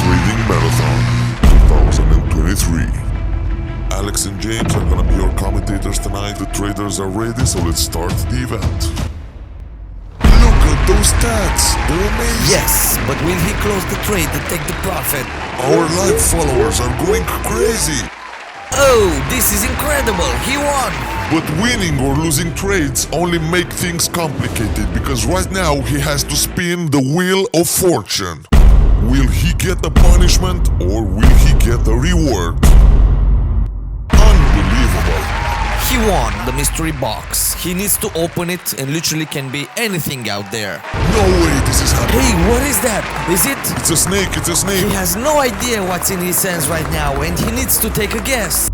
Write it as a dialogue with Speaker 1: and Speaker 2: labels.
Speaker 1: Trading Marathon 2023. Alex and James are gonna be your commentators tonight. The traders are ready, so let's start the event. Look at those stats! They're amazing!
Speaker 2: Yes, but will he close the trade and take the profit?
Speaker 1: Our live followers are going crazy!
Speaker 2: Oh, this is incredible! He won!
Speaker 1: But winning or losing trades only make things complicated because right now he has to spin the wheel of fortune. Will he get a punishment or will he get a reward? Unbelievable!
Speaker 2: He won the mystery box. He needs to open it and literally can be anything out there.
Speaker 1: No way this is happening!
Speaker 2: Hey, what is that? Is it?
Speaker 1: It's a snake, it's a snake!
Speaker 2: He has no idea what's in his hands right now and he needs to take a guess.